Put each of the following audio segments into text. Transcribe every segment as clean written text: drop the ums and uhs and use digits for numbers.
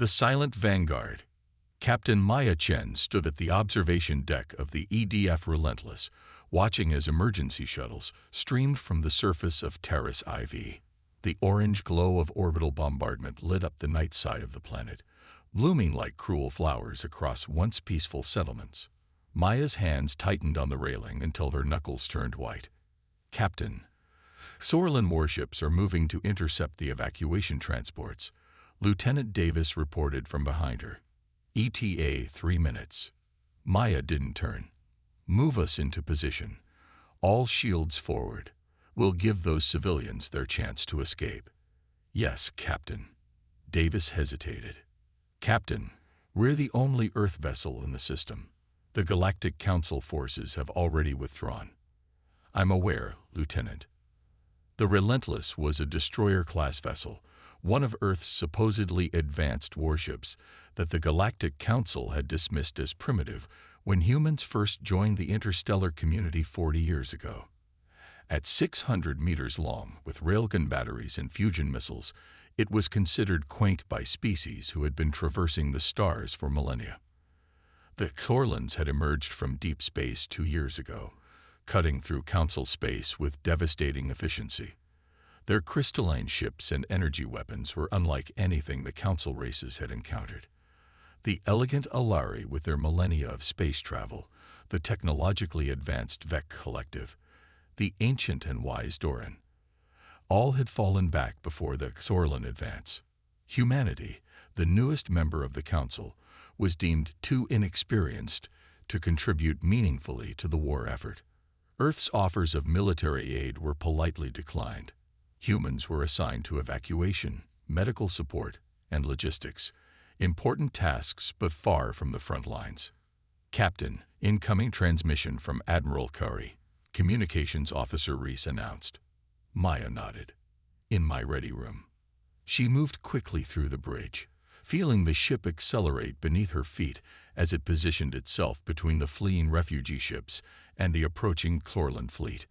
The Silent Vanguard. Captain Maya Chen stood at the observation deck of the EDF Relentless, watching as emergency shuttles streamed from the surface of Terrace IV. The orange glow of orbital bombardment lit up the night side of the planet, blooming like cruel flowers across once peaceful settlements. Maya's hands tightened on the railing until her knuckles turned white. "Captain, Sorlin warships are moving to intercept the evacuation transports," Lieutenant Davis reported from behind her. "ETA 3 minutes. Maya didn't turn. "Move us into position. All shields forward. We'll give those civilians their chance to escape." "Yes, Captain." Davis hesitated. "Captain, we're the only Earth vessel in the system. The Galactic Council forces have already withdrawn." "I'm aware, Lieutenant." The Relentless was a destroyer-class vessel, one of Earth's supposedly advanced warships that the Galactic Council had dismissed as primitive when humans first joined the interstellar community 40 years ago. At 600 meters long, with railgun batteries and fusion missiles, it was considered quaint by species who had been traversing the stars for millennia. The Sorlins had emerged from deep space 2 years ago, cutting through Council space with devastating efficiency. Their crystalline ships and energy weapons were unlike anything the Council races had encountered. The elegant Alari with their millennia of space travel, the technologically advanced Vec Collective, the ancient and wise Doran, all had fallen back before the Sorlin advance. Humanity, the newest member of the Council, was deemed too inexperienced to contribute meaningfully to the war effort. Earth's offers of military aid were politely declined. Humans were assigned to evacuation, medical support, and logistics, important tasks but far from the front lines. "Captain, incoming transmission from Admiral Curry," Communications Officer Reese announced. Maya nodded. "In my ready room." She moved quickly through the bridge, feeling the ship accelerate beneath her feet as it positioned itself between the fleeing refugee ships and the approaching Sorlin fleet.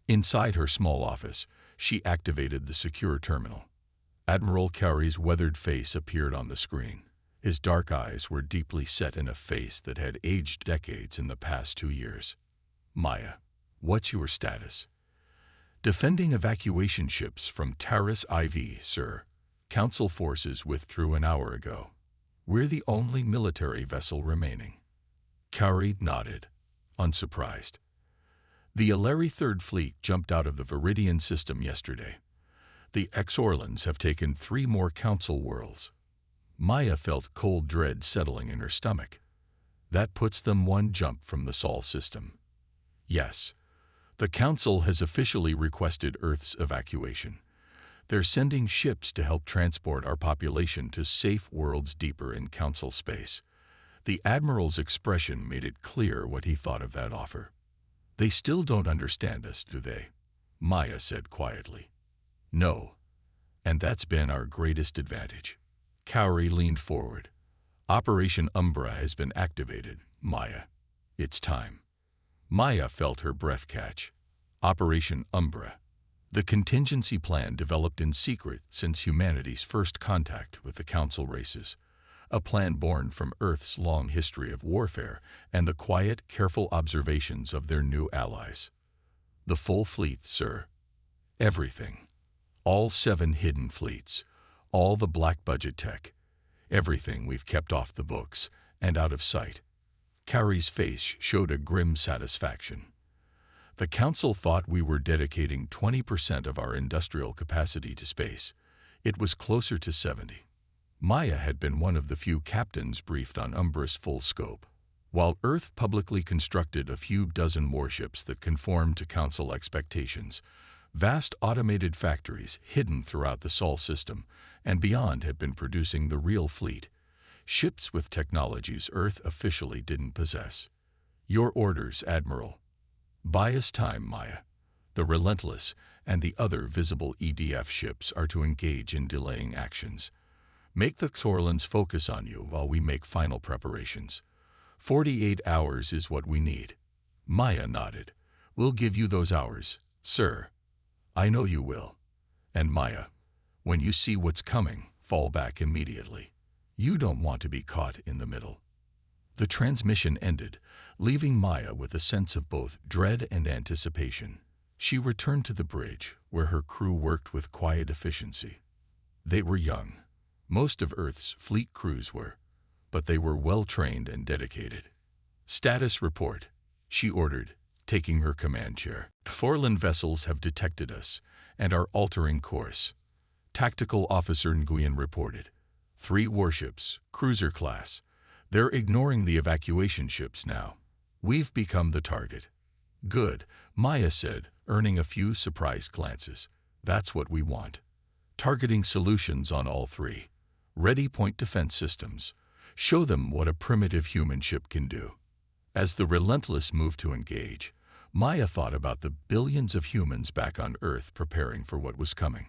Inside her small office, she activated the secure terminal. Admiral Curry's weathered face appeared on the screen. His dark eyes were deeply set in a face that had aged decades in the past 2 years. "Maya, what's your status?" "Defending evacuation ships from Terrace IV, sir. Council forces withdrew an hour ago. We're the only military vessel remaining." Curry nodded, unsurprised. "The Alari Third Fleet jumped out of the Viridian system yesterday. The Exorlins have taken 3 more Council worlds." Maya felt cold dread settling in her stomach. "That puts them 1 jump from the Sol system." "Yes. The Council has officially requested Earth's evacuation. They're sending ships to help transport our population to safe worlds deeper in Council space." The Admiral's expression made it clear what he thought of that offer. "They still don't understand us, do they?" Maya said quietly. "No. And that's been our greatest advantage." Cowrie leaned forward. "Operation Umbra has been activated, Maya. It's time." Maya felt her breath catch. Operation Umbra. The contingency plan developed in secret since humanity's first contact with the Council races. A plan born from Earth's long history of warfare and the quiet, careful observations of their new allies. "The full fleet, sir. Everything. All 7 hidden fleets. All the black budget tech. Everything we've kept off the books and out of sight." Carrie's face showed a grim satisfaction. "The Council thought we were dedicating 20% of our industrial capacity to space. It was closer to 70. Maya had been one of the few captains briefed on Umbra's full scope. While Earth publicly constructed a few dozen warships that conformed to Council expectations, vast automated factories hidden throughout the Sol system and beyond had been producing the real fleet, ships with technologies Earth officially didn't possess. "Your orders, Admiral." "Buy us time, Maya. The Relentless and the other visible EDF ships are to engage in delaying actions. Make the Sorlins focus on you while we make final preparations. 48 hours is what we need." Maya nodded. "We'll give you those hours, sir." "I know you will. And Maya, when you see what's coming, fall back immediately. You don't want to be caught in the middle. The transmission ended, leaving Maya with a sense of both dread and anticipation. She returned to the bridge, where her crew worked with quiet efficiency. They were young. Most of Earth's fleet crews were, but they were well-trained and dedicated. "Status report," she ordered, taking her command chair. "Thorlan vessels have detected us and are altering course," Tactical Officer Nguyen reported. 3 warships, cruiser class. They're ignoring the evacuation ships now. We've become the target. "Good," Maya said, earning a few surprised glances. "That's what we want." Targeting solutions on all 3. Ready point defense systems. Show them what a primitive human ship can do. As the Relentless moved to engage, Maya thought about the billions of humans back on Earth preparing for what was coming.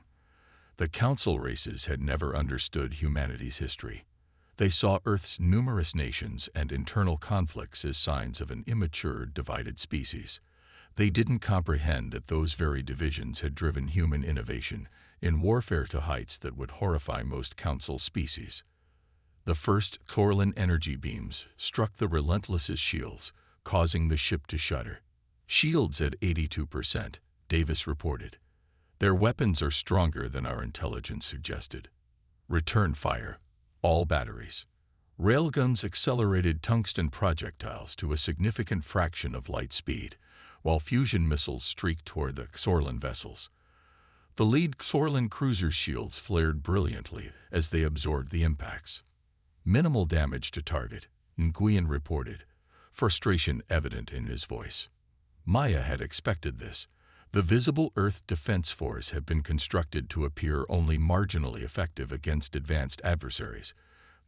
The Council races had never understood humanity's history. They saw Earth's numerous nations and internal conflicts as signs of an immature, divided species. They didn't comprehend that those very divisions had driven human innovation in warfare to heights that would horrify most Council species. The first Thorlan energy beams struck the Relentless's shields, causing the ship to shudder. "Shields at 82%, Davis reported. "Their weapons are stronger than our intelligence suggested." Return fire. All batteries. Railguns accelerated tungsten projectiles to a significant fraction of light speed, while fusion missiles streaked toward the Thorlan vessels. The lead Thorlan cruiser's shields flared brilliantly as they absorbed the impacts. "Minimal damage to target," Nguyen reported, frustration evident in his voice. Maya had expected this. The visible Earth Defense Force had been constructed to appear only marginally effective against advanced adversaries,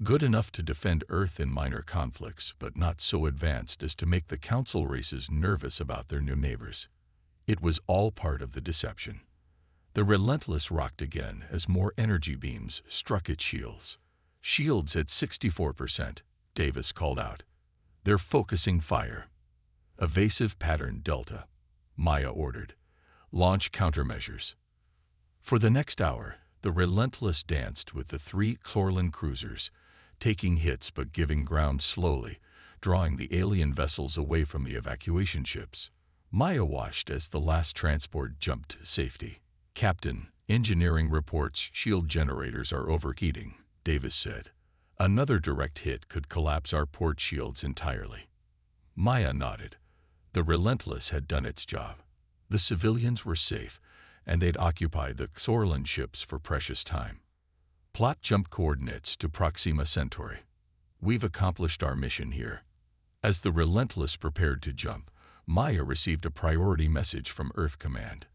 good enough to defend Earth in minor conflicts, but not so advanced as to make the Council races nervous about their new neighbors. It was all part of the deception. The Relentless rocked again as more energy beams struck its shields. "Shields at 64%, Davis called out. "They're focusing fire." "Evasive pattern Delta," Maya ordered. "Launch countermeasures." For the next hour, the Relentless danced with the 3 Thorlan cruisers, taking hits but giving ground slowly, drawing the alien vessels away from the evacuation ships. Maya watched as the last transport jumped to safety. "Captain, engineering reports shield generators are overheating," Davis said. "Another direct hit could collapse our port shields entirely." Maya nodded. The Relentless had done its job. The civilians were safe, and they'd occupied the Thorlan ships for precious time. "Plot jump coordinates to Proxima Centauri. We've accomplished our mission here." As the Relentless prepared to jump, Maya received a priority message from Earth Command.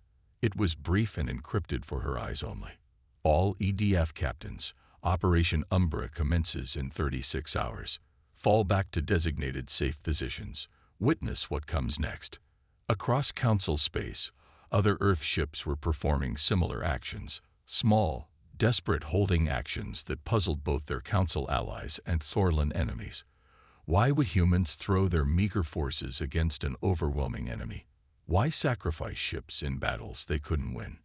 It was brief and encrypted for her eyes only. "All EDF captains, Operation Umbra commences in 36 hours. Fall back to designated safe positions. Witness what comes next." Across Council space, other Earth ships were performing similar actions, small, desperate holding actions that puzzled both their Council allies and Thorlan enemies. Why would humans throw their meager forces against an overwhelming enemy? Why sacrifice ships in battles they couldn't win?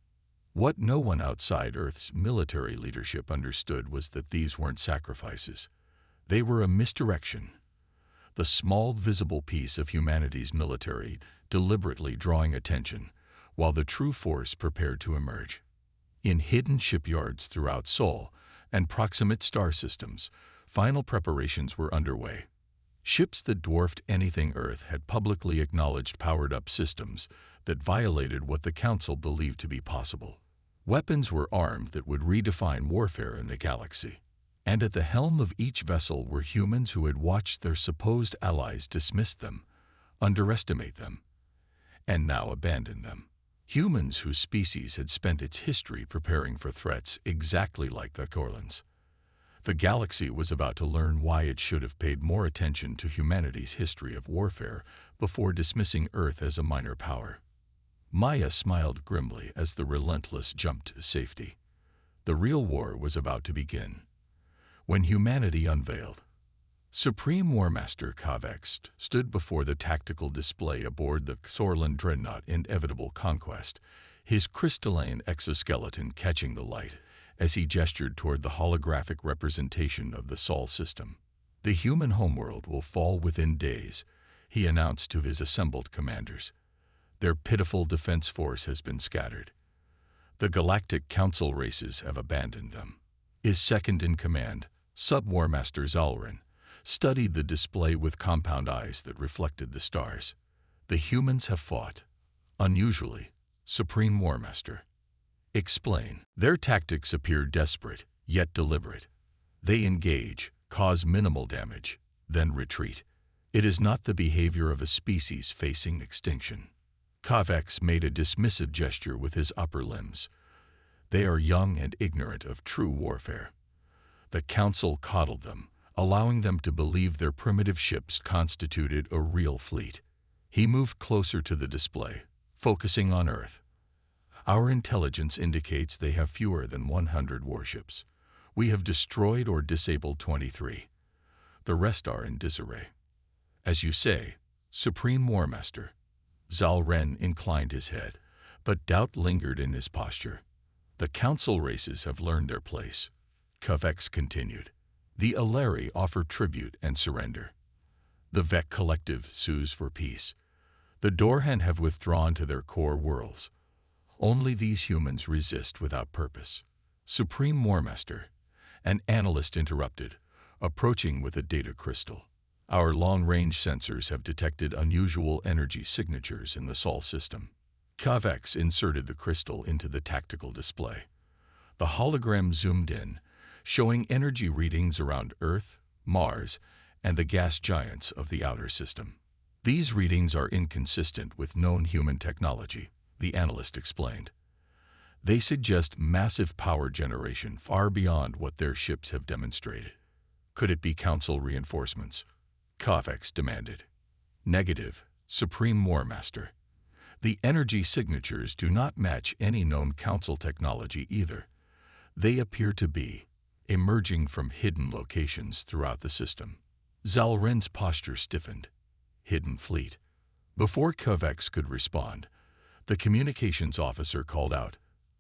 What no one outside Earth's military leadership understood was that these weren't sacrifices. They were a misdirection. The small, visible piece of humanity's military deliberately drawing attention, while the true force prepared to emerge. In hidden shipyards throughout Sol and proximate star systems, final preparations were underway. Ships that dwarfed anything Earth had publicly acknowledged powered-up systems that violated what the Council believed to be possible. Weapons were armed that would redefine warfare in the galaxy. And at the helm of each vessel were humans who had watched their supposed allies dismiss them, underestimate them, and now abandon them. Humans whose species had spent its history preparing for threats exactly like the Thorlans. The galaxy was about to learn why it should have paid more attention to humanity's history of warfare before dismissing Earth as a minor power. Maya smiled grimly as the Relentless jumped to safety. The real war was about to begin. When humanity unveiled. Supreme Warmaster Kavex stood before the tactical display aboard the Thorlan dreadnought Inevitable Conquest, his crystalline exoskeleton catching the light as he gestured toward the holographic representation of the Sol system. "The human homeworld will fall within days," he announced to his assembled commanders. "Their pitiful defense force has been scattered. The Galactic Council races have abandoned them." His second-in-command, Sub-War Master Zalren, studied the display with compound eyes that reflected the stars. "The humans have fought. Unusually, Supreme War Master." "Explain." "Their tactics appear desperate, yet deliberate. They engage, cause minimal damage, then retreat. It is not the behavior of a species facing extinction." Kavex made a dismissive gesture with his upper limbs. "They are young and ignorant of true warfare. The Council coddled them, allowing them to believe their primitive ships constituted a real fleet." He moved closer to the display, focusing on Earth. "Our intelligence indicates they have fewer than 100 warships. We have destroyed or disabled 23. The rest are in disarray." "As you say, Supreme War Master." Zalren inclined his head, but doubt lingered in his posture. "The Council races have learned their place." Kavex continued. "The Aleri offer tribute and surrender. The Vec Collective sues for peace. The Dorhan have withdrawn to their core worlds. Only these humans resist without purpose." "Supreme War Master," an analyst interrupted, approaching with a data crystal. "Our long-range sensors have detected unusual energy signatures in the Sol system." Kavex inserted the crystal into the tactical display. The hologram zoomed in, showing energy readings around Earth, Mars, and the gas giants of the outer system. "These readings are inconsistent with known human technology," the analyst explained. "They suggest massive power generation far beyond what their ships have demonstrated." "Could it be Council reinforcements?" Kavex demanded. "Negative, Supreme War Master. The energy signatures do not match any known Council technology either. They appear to be emerging from hidden locations throughout the system." Zalren's posture stiffened. "Hidden fleet." Before Kavex could respond, the communications officer called out,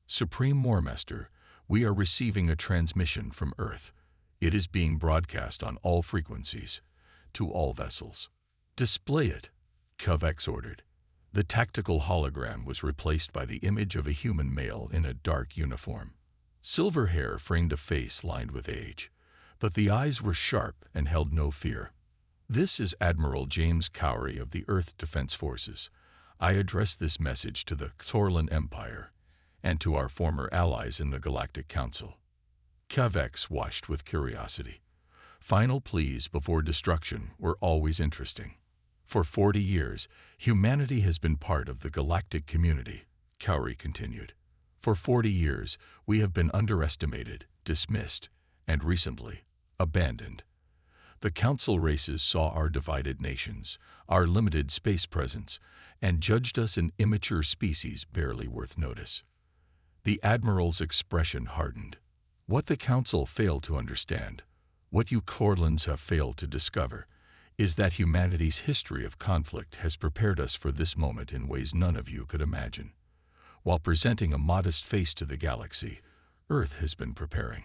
"Supreme War Master, we are receiving a transmission from Earth. It is being broadcast on all frequencies, to all vessels." "Display it," Kavex ordered. The tactical hologram was replaced by the image of a human male in a dark uniform. Silver hair framed a face lined with age, but the eyes were sharp and held no fear. "This is Admiral James Cowrie of the Earth Defense Forces. I address this message to the Xorlan Empire and to our former allies in the Galactic Council." Kavex watched with curiosity. Final pleas before destruction were always interesting. "For 40 years, humanity has been part of the galactic community," Cowrie continued. "For 40 years, we have been underestimated, dismissed, and recently, abandoned. The Council races saw our divided nations, our limited space presence, and judged us an immature species barely worth notice." The Admiral's expression hardened. "What the Council failed to understand, what you Xorlans have failed to discover, is that humanity's history of conflict has prepared us for this moment in ways none of you could imagine. While presenting a modest face to the galaxy, Earth has been preparing."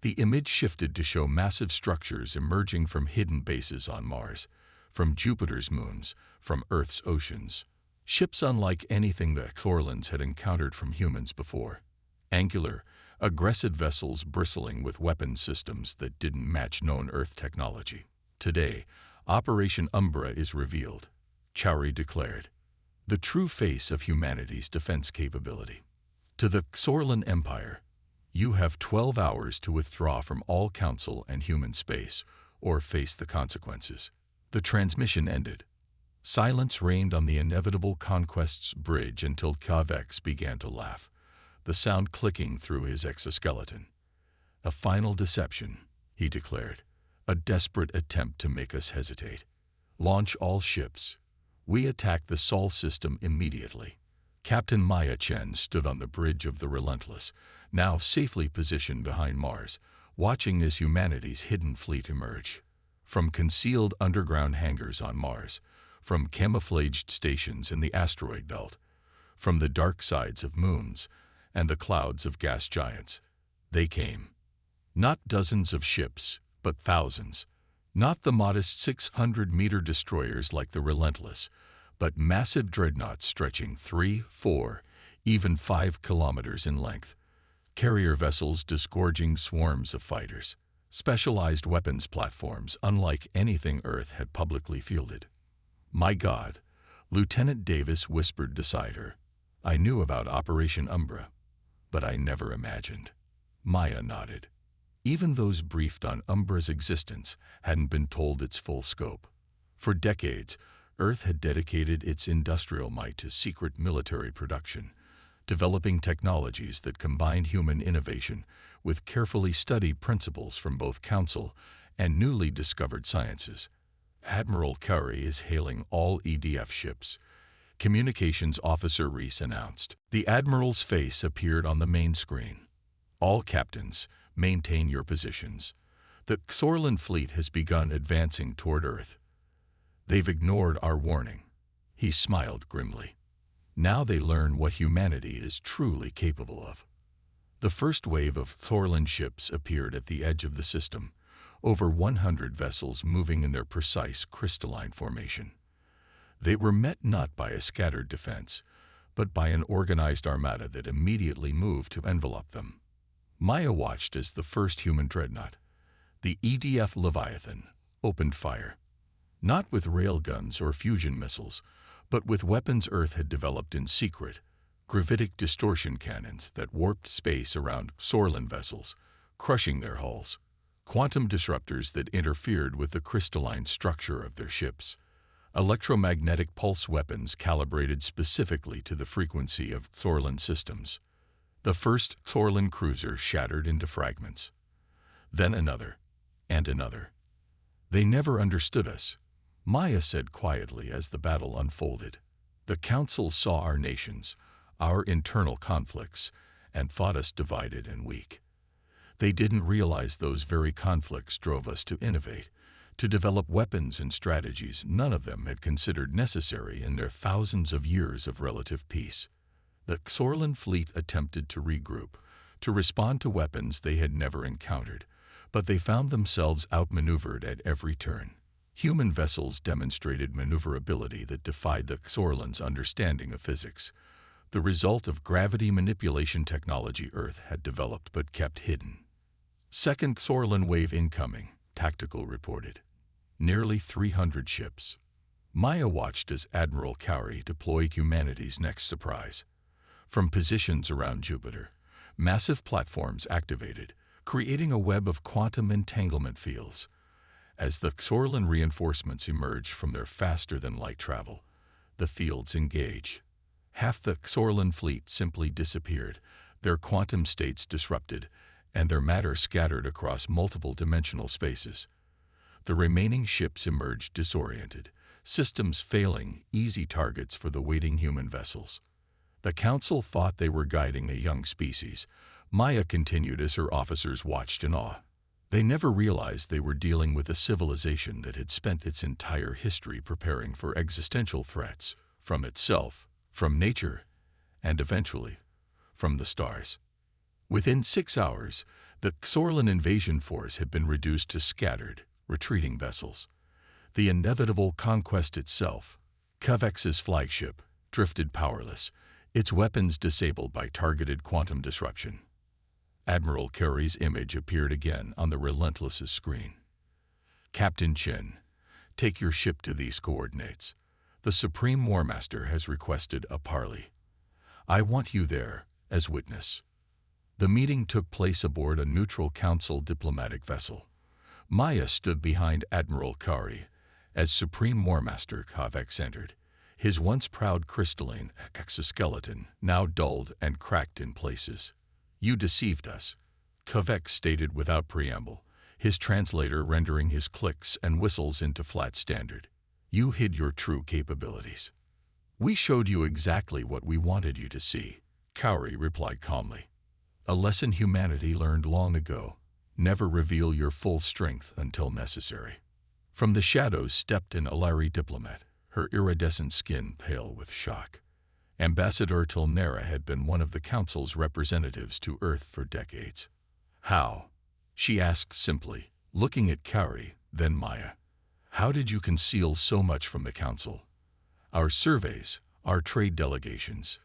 The image shifted to show massive structures emerging from hidden bases on Mars, from Jupiter's moons, from Earth's oceans. Ships unlike anything the Xorlans had encountered from humans before. Angular, aggressive vessels bristling with weapon systems that didn't match known Earth technology. "Today, Operation Umbra is revealed," Cowrie declared. "The true face of humanity's defense capability. To the Xorlan Empire, you have 12 hours to withdraw from all Council and human space, or face the consequences." The transmission ended. Silence reigned on the inevitable Conquest's bridge until Kavex began to laugh, the sound clicking through his exoskeleton. "A final deception," he declared. "A desperate attempt to make us hesitate. Launch all ships. We attack the Sol system immediately." Captain Maya Chen stood on the bridge of the Relentless, now safely positioned behind Mars, watching as humanity's hidden fleet emerge. From concealed underground hangars on Mars, from camouflaged stations in the asteroid belt, from the dark sides of moons and the clouds of gas giants, They came. Not dozens of ships, but thousands. Not the modest 600-meter destroyers like the Relentless, but massive dreadnoughts stretching 3, 4, even 5 kilometers in length. Carrier vessels disgorging swarms of fighters. Specialized weapons platforms unlike anything Earth had publicly fielded. "My God," Lieutenant Davis whispered beside her. "I knew about Operation Umbra, but I never imagined." Maya nodded. Even those briefed on Umbra's existence hadn't been told its full scope. For decades, Earth had dedicated its industrial might to secret military production, developing technologies that combined human innovation with carefully studied principles from both Council and newly discovered sciences. "Admiral Curry is hailing all EDF ships," Communications Officer Reese announced. The Admiral's face appeared on the main screen. "All captains, maintain your positions. The Xorlan fleet has begun advancing toward Earth. They've ignored our warning." He smiled grimly. "Now they learn what humanity is truly capable of." The first wave of Xorlan ships appeared at the edge of the system, over 100 vessels moving in their precise crystalline formation. They were met not by a scattered defense, but by an organized armada that immediately moved to envelop them. Maya watched as the first human dreadnought, the EDF Leviathan, opened fire. Not with railguns or fusion missiles, but with weapons Earth had developed in secret, gravitic distortion cannons that warped space around Xorlan vessels, crushing their hulls. Quantum disruptors that interfered with the crystalline structure of their ships. Electromagnetic pulse weapons calibrated specifically to the frequency of Xorlan systems. The first Xorlan cruiser shattered into fragments. Then another, and another. "They never understood us," Maya said quietly as the battle unfolded. "The Council saw our nations, our internal conflicts, and thought us divided and weak. They didn't realize those very conflicts drove us to innovate, to develop weapons and strategies none of them had considered necessary in their thousands of years of relative peace." The Xorlan fleet attempted to regroup, to respond to weapons they had never encountered, but they found themselves outmaneuvered at every turn. Human vessels demonstrated maneuverability that defied the Xorlan's understanding of physics, the result of gravity manipulation technology Earth had developed but kept hidden. "Second Xorlan wave incoming," Tactical reported. "Nearly 300 ships." Maya watched as Admiral Cowrie deployed humanity's next surprise. From positions around Jupiter, massive platforms activated, creating a web of quantum entanglement fields. As the Xorlan reinforcements emerged from their faster-than-light travel, the fields engaged. Half the Xorlan fleet simply disappeared, their quantum states disrupted, and their matter scattered across multiple dimensional spaces. The remaining ships emerged disoriented, systems failing, easy targets for the waiting human vessels. The Council thought they were guiding a young species, Maya continued as her officers watched in awe. They never realized they were dealing with a civilization that had spent its entire history preparing for existential threats, from itself, from nature, and eventually, from the stars. Within 6 hours, the Xorlan invasion force had been reduced to scattered, retreating vessels. The inevitable conquest itself, Kavex's flagship, drifted powerless, its weapons disabled by targeted quantum disruption. Admiral Carey's image appeared again on the Relentless's screen. "Captain Chin, take your ship to these coordinates. The Supreme Warmaster has requested a parley. I want you there as witness." The meeting took place aboard a neutral Council diplomatic vessel. Maya stood behind Admiral Carey as Supreme Warmaster Kavex entered, his once proud crystalline exoskeleton now dulled and cracked in places. "You deceived us," Kavex stated without preamble, his translator rendering his clicks and whistles into flat standard. "You hid your true capabilities." "We showed you exactly what we wanted you to see," Cowrie replied calmly. "A lesson humanity learned long ago. Never reveal your full strength until necessary." From the shadows stepped an Alari diplomat, her iridescent skin pale with shock. Ambassador Tilnera had been one of the Council's representatives to Earth for decades. How? She asked simply, looking at Kari, then Maya. How did you conceal so much from the council? Our surveys, our trade delegations,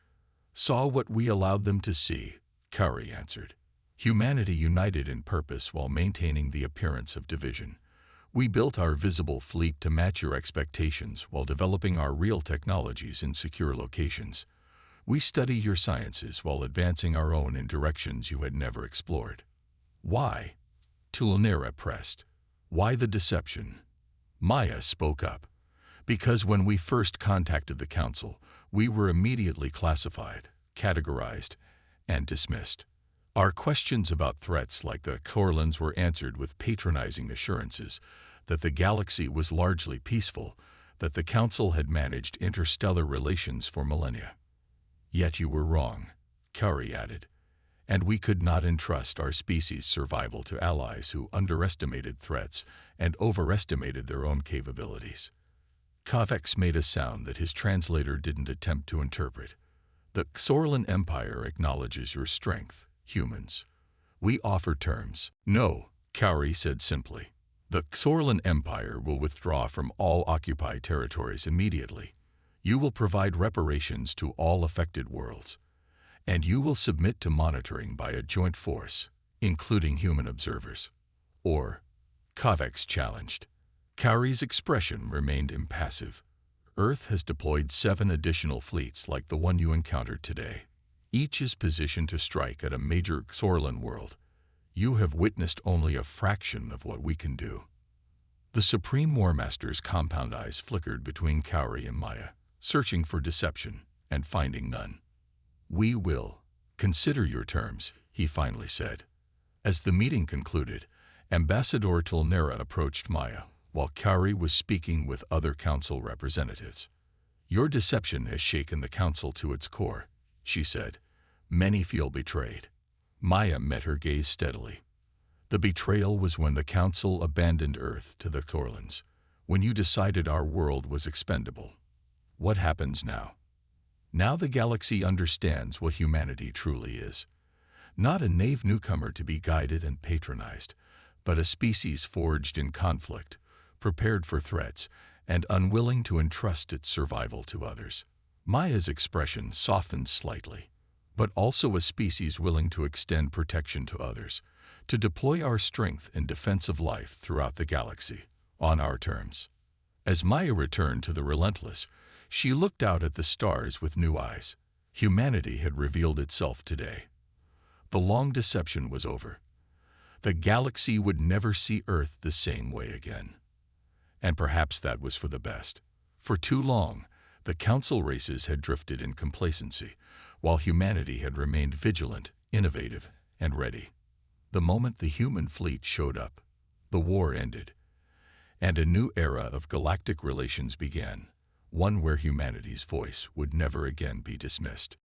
saw what we allowed them to see, Kari answered. Humanity united in purpose while maintaining the appearance of division. We built our visible fleet to match your expectations while developing our real technologies in secure locations. We study your sciences while advancing our own in directions you had never explored. Why? Tulnera pressed. Why the deception? Maya spoke up. Because when we first contacted the council, we were immediately classified, categorized, and dismissed. Our questions about threats like the Corlins were answered with patronizing assurances that the galaxy was largely peaceful, that the council had managed interstellar relations for millennia. Yet you were wrong, Kari added, and we could not entrust our species' survival to allies who underestimated threats and overestimated their own capabilities. Kavex made a sound that his translator didn't attempt to interpret. The Xorlan Empire acknowledges your strength, humans. We offer terms. No, Kari said simply. The Xorlan Empire will withdraw from all occupied territories immediately. You will provide reparations to all affected worlds. And you will submit to monitoring by a joint force, including human observers. Or, Kavex challenged. Kari's expression remained impassive. Earth has deployed 7 additional fleets like the one you encountered today. Each is positioned to strike at a major Xorlan world. You have witnessed only a fraction of what we can do. The Supreme Warmaster's compound eyes flickered between Kari and Maya, searching for deception and finding none. We will consider your terms, he finally said. As the meeting concluded, Ambassador Tulnera approached Maya while Kari was speaking with other council representatives. Your deception has shaken the council to its core, she said. Many feel betrayed. Maya met her gaze steadily. The betrayal was when the council abandoned Earth to the Corlins, when you decided our world was expendable. What happens now? Now the galaxy understands what humanity truly is. Not a naive newcomer to be guided and patronized, but a species forged in conflict, prepared for threats, and unwilling to entrust its survival to others. Maya's expression softened slightly, but also a species willing to extend protection to others, to deploy our strength in defense of life throughout the galaxy, on our terms. As Maya returned to the Relentless, she looked out at the stars with new eyes. Humanity had revealed itself today. The long deception was over. The galaxy would never see Earth the same way again. And perhaps that was for the best. For too long, the council races had drifted in complacency, while humanity had remained vigilant, innovative, and ready. The moment the human fleet showed up, the war ended, and a new era of galactic relations began, one where humanity's voice would never again be dismissed.